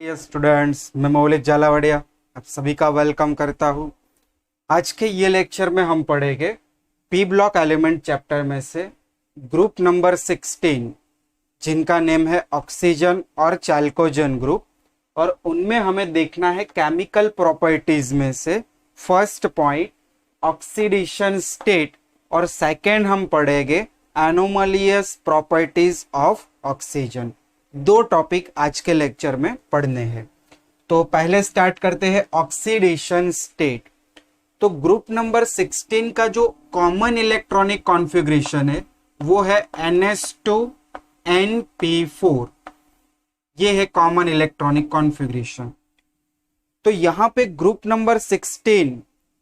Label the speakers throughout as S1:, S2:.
S1: Students, मैं मौलिक झालावाड़िया आप सभी का वेलकम करता हूँ। आज के ये लेक्चर में हम पढ़ेंगे पी ब्लॉक एलिमेंट चैप्टर में से ग्रुप नंबर 16 जिनका नेम है ऑक्सीजन और चैल्कोजन ग्रुप, और उनमें हमें देखना है केमिकल प्रॉपर्टीज में से फर्स्ट पॉइंट ऑक्सीडेशन स्टेट, और सेकेंड हम पढ़ेंगे एनोमलियस प्रॉपर्टीज ऑफ ऑक्सीजन। दो टॉपिक आज के लेक्चर में पढ़ने हैं। तो पहले स्टार्ट करते हैं ऑक्सीडेशन स्टेट। तो ग्रुप नंबर 16 का जो कॉमन इलेक्ट्रॉनिक कॉन्फ़िगरेशन है वो है NS2NP4। ये है कॉमन इलेक्ट्रॉनिक कॉन्फ़िगरेशन। तो यहां पे ग्रुप नंबर 16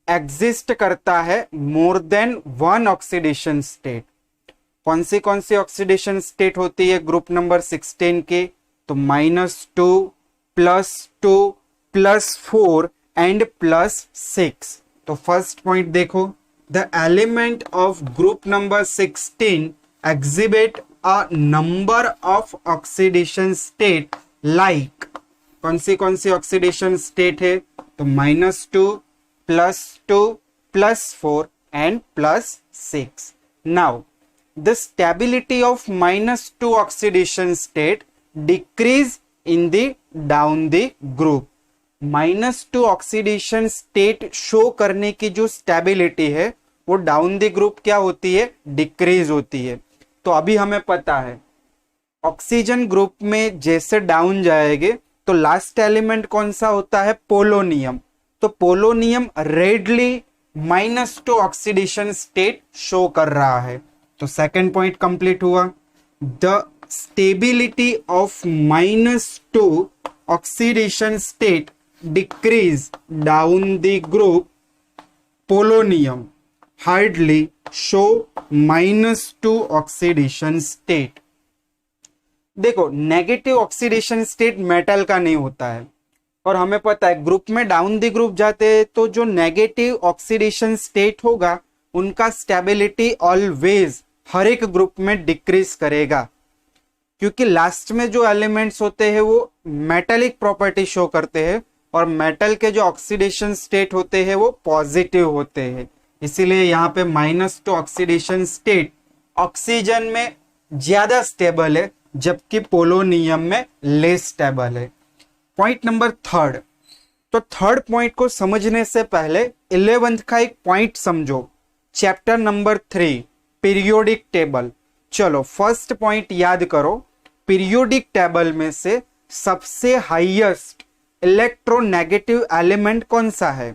S1: एग्जिस्ट करता है more than one oxidation state. कौन सी ऑक्सीडेशन स्टेट होती है ग्रुप नंबर 16 के? तो -2, +2, +4 एंड +6। तो फर्स्ट पॉइंट देखो, the element of group number 16 exhibit a number of oxidation state like. कौन सी ऑक्सीडेशन स्टेट है? तो -2, +2, +4 and +6। Now the stability of -2 oxidation state decrease in the down the group। -2 oxidation state show करने की जो stability है वो down the group क्या होती है? डिक्रीज होती है। तो अभी हमें पता है ऑक्सीजन ग्रुप में जैसे डाउन जाएंगे तो लास्ट एलिमेंट कौन सा होता है? पोलोनियम। तो polonium readily -2 oxidation state show कर रहा है। तो सेकेंड पॉइंट कंप्लीट हुआ। The stability of -2 oxidation state decrease down the group polonium hardly show -2 oxidation state. देखो, नेगेटिव ऑक्सीडेशन स्टेट मेटल का नहीं होता है, और हमें पता है ग्रुप में डाउन द ग्रुप जाते हैं तो जो नेगेटिव ऑक्सीडेशन स्टेट होगा उनका स्टेबिलिटी ऑलवेज हर एक ग्रुप में डिक्रीज करेगा, क्योंकि लास्ट में जो एलिमेंट्स होते हैं वो मेटेलिक प्रॉपर्टी शो करते हैं, और मेटल के जो ऑक्सीडेशन स्टेट होते हैं वो पॉजिटिव होते हैं। इसीलिए यहाँ पे -2 ऑक्सीडेशन स्टेट ऑक्सीजन में ज्यादा स्टेबल है जबकि पोलोनियम में लेस स्टेबल है। Point number third. तो थर्ड पॉइंट को समझने से पहले 11th का एक पॉइंट समझो, चैप्टर नंबर 3 पीरियोडिक टेबल। चलो फर्स्ट पॉइंट याद करो, पीरियोडिक टेबल में से सबसे हाईएस्ट इलेक्ट्रोनेगेटिव एलिमेंट कौन सा है?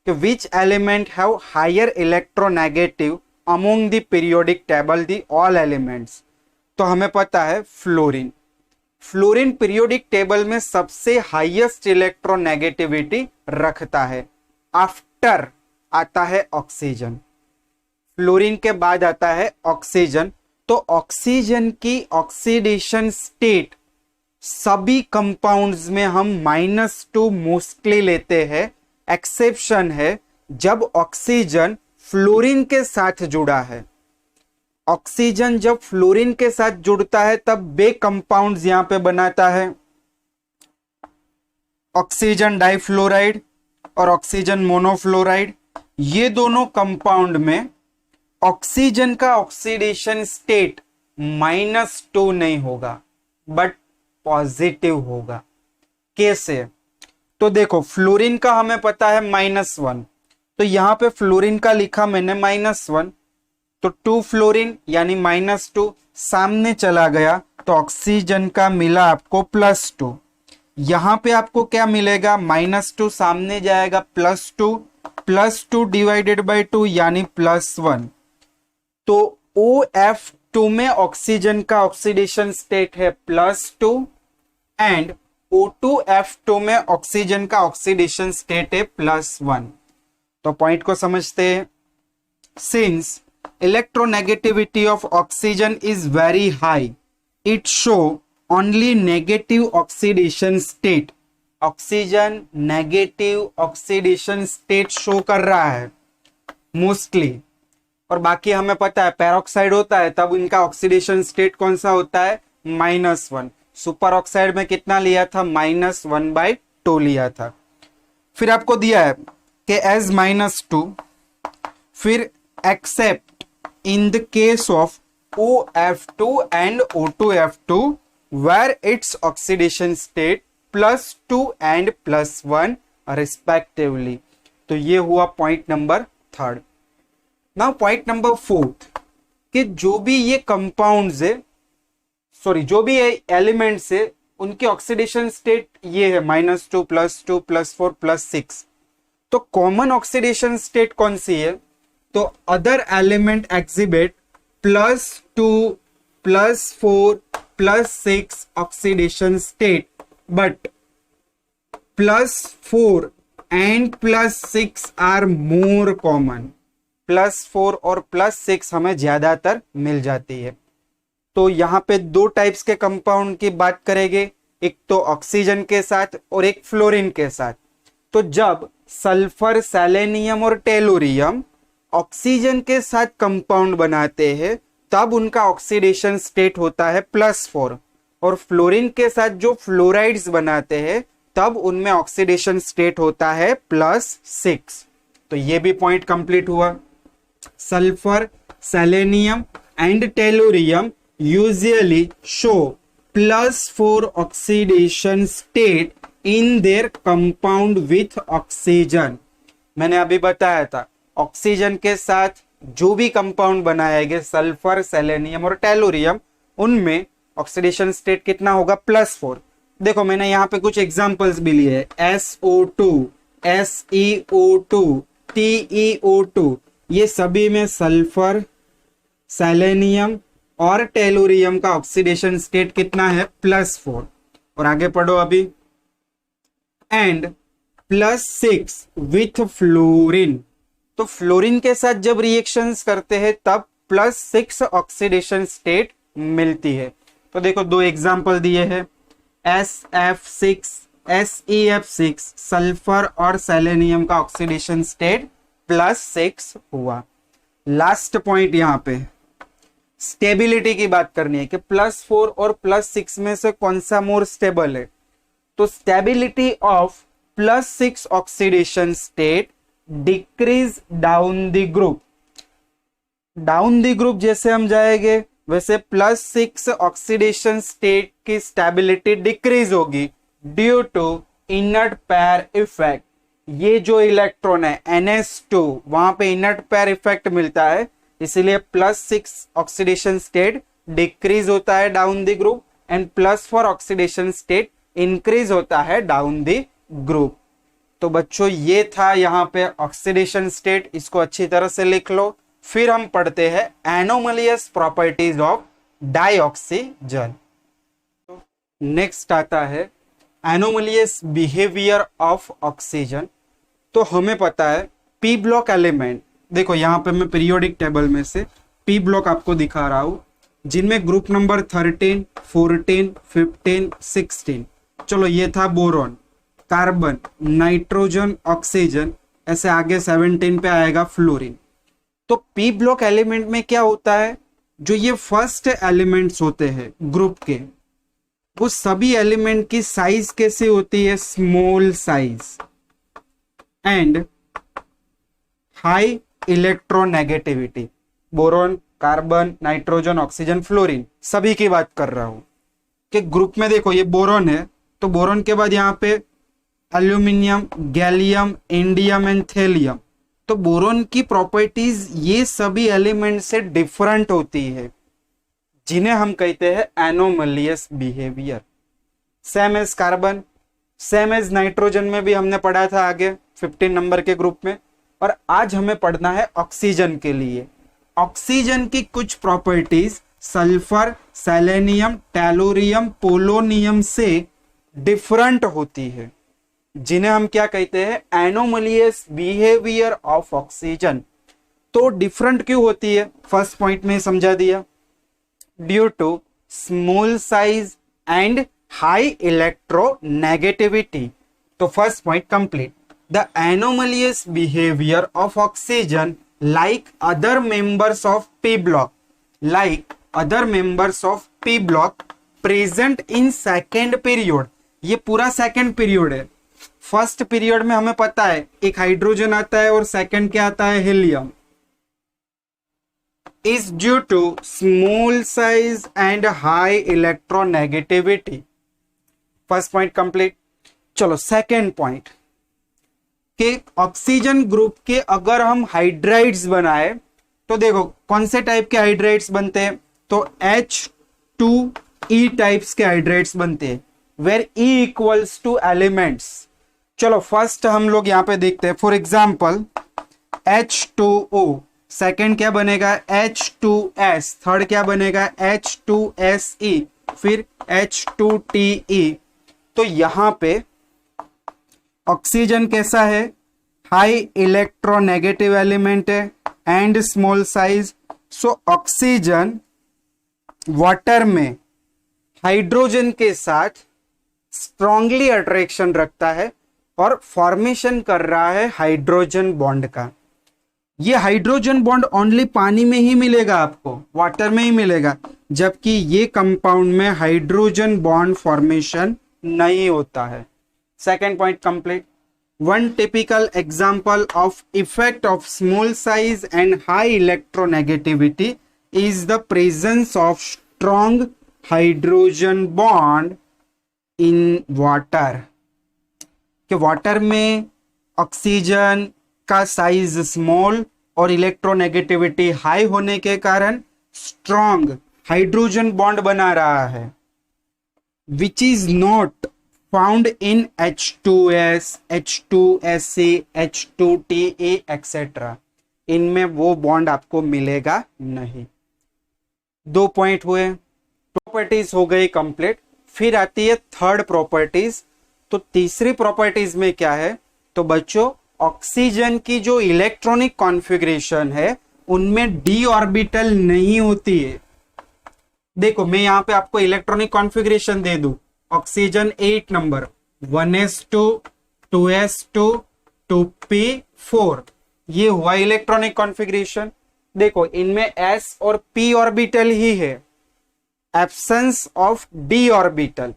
S1: कि which element have higher electronegative among the periodic table the all elements? तो हमें पता है फ्लोरीन। फ्लोरीन पीरियोडिक टेबल में सबसे हाईएस्ट इलेक्ट्रोनेगेटिविटी रखता है। आफ्टर आता है ऑक्सीजन, फ्लोरीन के बाद आता है ऑक्सीजन। तो ऑक्सीजन की ऑक्सीडेशन स्टेट सभी कंपाउंड्स में हम -2 मोस्टली लेते हैं। एक्सेप्शन है जब ऑक्सीजन फ्लोरीन के साथ जुड़ा है। ऑक्सीजन जब फ्लोरीन के साथ जुड़ता है तब बे कंपाउंड्स यहां पे बनाता है, ऑक्सीजन डाइफ्लोराइड और ऑक्सीजन मोनोफ्लोराइड। ये दोनों कंपाउंड में ऑक्सीजन का ऑक्सीडेशन स्टेट -2 नहीं होगा बट पॉजिटिव होगा। कैसे? तो देखो, फ्लोरीन का हमें पता है -1, तो यहां पे फ्लोरीन का लिखा मैंने -1, तो 2 फ्लोरीन यानी -2 सामने चला गया तो ऑक्सीजन का मिला आपको +2। यहां पे आपको क्या मिलेगा? -2 सामने जाएगा +2 डिवाइडेड बाय 2 यानी +1। तो OF2 में ऑक्सीजन का ऑक्सीडेशन स्टेट है +2 एंड O2F2 में ऑक्सीजन का ऑक्सीडेशन स्टेट है +1। तो पॉइंट को समझते हैं। Since electronegativity of oxygen is very high, it show only negative oxidation state। Oxygen negative oxidation state show कर रहा है मोस्टली, और बाकी हमें पता है पेरोक्साइड होता है तब इनका ऑक्सीडेशन स्टेट कौन सा होता है? -1। सुपर ऑक्साइड में कितना लिया था, -1/2 लिया था। फिर आपको दिया है कि एज -2, फिर accept in the case of OF2 and O2F2 where its oxidation state +2 and +1 respectively। तो ये हुआ point number 3। Now point number 4 कि जो भी ये कंपाउंड्स है, सॉरी जो भी एलिमेंट्स है, उनके ऑक्सीडेशन स्टेट ये है -2 +2 +4 +6। तो कॉमन ऑक्सीडेशन स्टेट कौन सी है, तो other element exhibit +2 +4 +6 oxidation state, but +4 and +6 are more common. +4 और +6 हमें ज्यादातर मिल जाती है। तो यहाँ पे दो टाइप्स के कंपाउंड की बात करेंगे, एक तो ऑक्सीजन के साथ और एक फ्लोरीन के साथ। तो जब सल्फर, सेलेनियम और टेलुरियम ऑक्सीजन के साथ कंपाउंड बनाते हैं तब उनका ऑक्सीडेशन स्टेट होता है +4, और फ्लोरीन के साथ जो फ्लोराइड्स बनाते हैं तब उनमें ऑक्सीडेशन स्टेट होता है +6। तो ये भी पॉइंट कंप्लीट हुआ। Sulphur, selenium and tellurium usually show +4 oxidation state in their compound with oxygen. मैंने अभी बताया था ऑक्सीजन के साथ जो भी कंपाउंड बनाए गए, सल्फर, सेलेनियम और टेलुरियम, उनमें ऑक्सीडेशन स्टेट कितना होगा, +4। देखो मैंने यहाँ पे कुछ एग्जांपल्स भी लिए हैं, SO2, SeO2, TeO2, ये सभी में सल्फर, सेलेनियम और टेलुरियम का ऑक्सीडेशन स्टेट कितना है, +4। और आगे पढ़ो अभी, एंड +6 विथ फ्लोरीन। तो फ्लोरीन के साथ जब रिएक्शंस करते हैं तब +6 ऑक्सीडेशन स्टेट मिलती है। तो देखो दो एग्जांपल दिए हैं, SF6, SeF6, सल्फर और सेलेनियम का ऑक्सीडेशन स्टेट +6 हुआ। लास्ट पॉइंट यहाँ पे स्टेबिलिटी की बात करनी है कि +4 और +6 में से कौन सा मोर स्टेबल है। तो stability of +6 oxidation state decrease down the group. Down the group जैसे हम जाएंगे वैसे +6 ऑक्सीडेशन स्टेट की स्टेबिलिटी डिक्रीज होगी due to inert pair effect. ये जो इलेक्ट्रॉन है NS2, वहां पे इनर्ट पेयर इफेक्ट मिलता है, इसीलिए +6 ऑक्सीडेशन स्टेट डिक्रीज होता है down the group, and +4 oxidation state increase होता है डाउन द ग्रुप। तो बच्चों ये था यहाँ पे ऑक्सीडेशन स्टेट, इसको अच्छी तरह से लिख लो। फिर हम पढ़ते हैं एनोमलियस प्रॉपर्टीज ऑफ डाइऑक्सीजन। नेक्स्ट आता है एनोमलियस बिहेवियर ऑफ ऑक्सीजन। तो हमें पता है पी ब्लॉक एलिमेंट, देखो यहाँ पे मैं पीरियोडिक टेबल में से पी ब्लॉक आपको दिखा रहा हूं, जिनमें ग्रुप नंबर 13, 14, 15, 16। चलो ये था बोरॉन, कार्बन, नाइट्रोजन, ऑक्सीजन, ऐसे आगे 17 पे आएगा फ्लोरीन। तो पी ब्लॉक एलिमेंट में क्या होता है, जो ये फर्स्ट एलिमेंट्स होते हैं ग्रुप के, वो सभी एलिमेंट की साइज कैसे होती है, small size and high electronegativity. Boron, carbon, nitrogen, oxygen, fluorine, सभी की बात कर रहा हूं कि ग्रुप में देखो ये बोरॉन है, तो बोरॉन के बाद यहाँ पे aluminium, gallium, indium and thallium. तो बोरॉन की प्रॉपर्टीज ये सभी एलिमेंट से डिफरेंट होती है, जिन्हें हम कहते हैं anomalous behaviour. Same as carbon, same as nitrogen में भी हमने पढ़ा था आगे 15 नंबर के ग्रुप में। और आज हमें पढ़ना है ऑक्सीजन के लिए। ऑक्सीजन की कुछ properties sulphur, selenium, tellurium, polonium से डिफरेंट होती है, जिन्हें हम क्या कहते हैं, एनोमलियस बिहेवियर ऑफ ऑक्सीजन। तो डिफरेंट क्यों होती है, फर्स्ट पॉइंट में समझा दिया, due to small size and high electronegativity. तो first point complete. The anomalous behaviour of oxygen like other members of P block present in second period, ये पूरा सेकेंड पीरियड है। फर्स्ट पीरियड में हमें पता है एक हाइड्रोजन आता है और सेकेंड क्या आता है, helium. Is due to small size and high electronegativity. First point complete. चलो सेकेंड पॉइंट कि ऑक्सीजन ग्रुप के अगर हम हाइड्राइड्स बनाए तो देखो कौन से टाइप के हाइड्राइड्स बनते हैं, तो H2E टाइप्स के हाइड्राइड्स बनते हैं, where E equals to elements. चलो फर्स्ट हम लोग यहां पे देखते हैं, फॉर एग्जाम्पल H2O, सेकेंड क्या बनेगा H2S, थर्ड क्या बनेगा H2SE, फिर H2TE। तो यहां पे ऑक्सीजन कैसा है, हाई इलेक्ट्रोनेगेटिव एलिमेंट है and small size. So oxygen water में हाइड्रोजन के साथ स्ट्रांगली अट्रैक्शन रखता है और फॉर्मेशन कर रहा है हाइड्रोजन बॉन्ड का। ये हाइड्रोजन बॉन्ड ओनली पानी में ही मिलेगा आपको, वाटर में ही मिलेगा, जबकि ये कंपाउंड में हाइड्रोजन बॉन्ड फॉर्मेशन नहीं होता है। Second point complete. One typical example of effect of small size and high electronegativity is the presence of strong hydrogen bond in water. कि वाटर में ऑक्सीजन का साइज स्मॉल और electronegativity high होने के कारण स्ट्रॉन्ग हाइड्रोजन बॉन्ड बना रहा है, which is not found in H2S, H2SC, H2TE etcetera. इनमें वो बॉन्ड आपको मिलेगा नहीं। दो पॉइंट हुए, प्रॉपर्टीज हो गई कंप्लीट। फिर आती है थर्ड प्रॉपर्टीज। तो तीसरी प्रॉपर्टीज में क्या है, तो बच्चों ऑक्सीजन की जो इलेक्ट्रॉनिक कॉन्फ़िगरेशन है उनमें डी ऑर्बिटल नहीं होती है। देखो मैं यहां पे आपको इलेक्ट्रॉनिक कॉन्फ़िगरेशन दे दूं, oxygen 8 number 1s2 2s2 2p4, ये हुआ इलेक्ट्रॉनिक कॉन्फ़िगरेशन। देखो इनमें s और p ऑर्बिटल ही है, एब्सेंस ऑफ d ऑर्बिटल,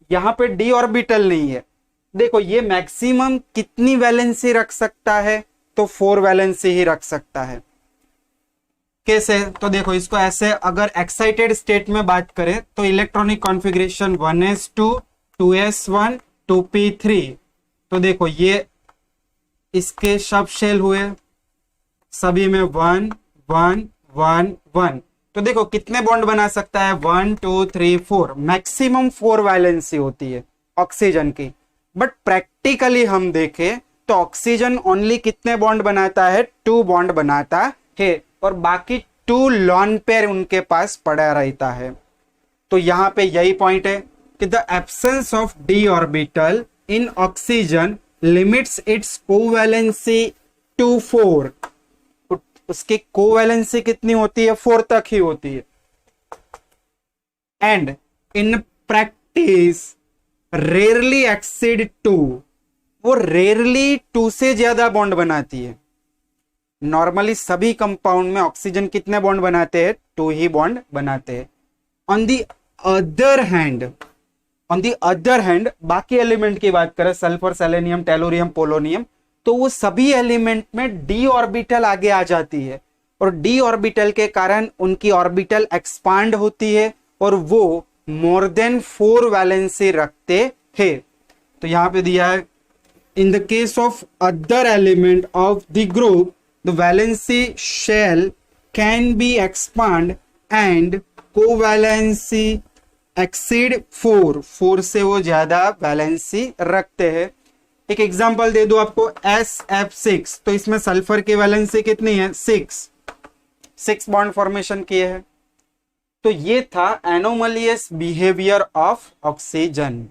S1: यहां पे d ऑर्बिटल नहीं है। देखो ये मैक्सिमम कितनी वैलेंसी रख सकता है, तो 4 वैलेंसी ही रख सकता है। कैसे, तो देखो इसको ऐसे अगर एक्साइटेड स्टेट में बात करें तो electronic configuration 1s2 2s1 2p3। तो देखो ये इसके सब शेल हुए, सभी में 1 1 1 1। तो देखो कितने बॉन्ड बना सकता है, 1 2 3 4, मैक्सिमम 4 वैलेंसी होती है ऑक्सीजन की। बट प्रैक्टिकली हम देखें तो ऑक्सीजन ओनली कितने बॉन्ड बनाता है, 2 बॉन्ड बनाता है, और बाकी 2 लॉन पेयर उनके पास पड़ा रहता है। तो यहां पे यही पॉइंट है कि the absence of D orbital in oxygen limits its covalency to 4। उसकी कोवैलेंसी कितनी होती है, 4 तक ही होती है। And in practice rarely exceed 2, वो रेयरली 2 से ज्यादा बॉन्ड बनाती है। नॉर्मली सभी कंपाउंड में ऑक्सीजन कितने बॉन्ड बनाते हैं, 2 ही बॉन्ड बनाते हैं। ऑन दी अदर हैंड बाकी एलिमेंट की बात करें, सल्फर सेलेनियम टेलोरियम पोलोनियम, तो वो सभी एलिमेंट में डी ऑर्बिटल आगे आ जाती है, और डी ऑर्बिटल के कारण उनकी ऑर्बिटल एक्सपांड होती है और वो मोर देन 4 वैलेंसी रखते हैं। तो यहां पे दिया है, in the case of other element of the group the valency shell can be expand and covalency exceed 4 से वो ज्यादा वैलेंसी रखते हैं। एक एग्जांपल दे दो आपको, SF6, तो इसमें सल्फर की वैलेंसी कितनी है, 6 बॉन्ड फॉर्मेशन किए हैं। तो ये था एनोमलियस बिहेवियर ऑफ ऑक्सीजन।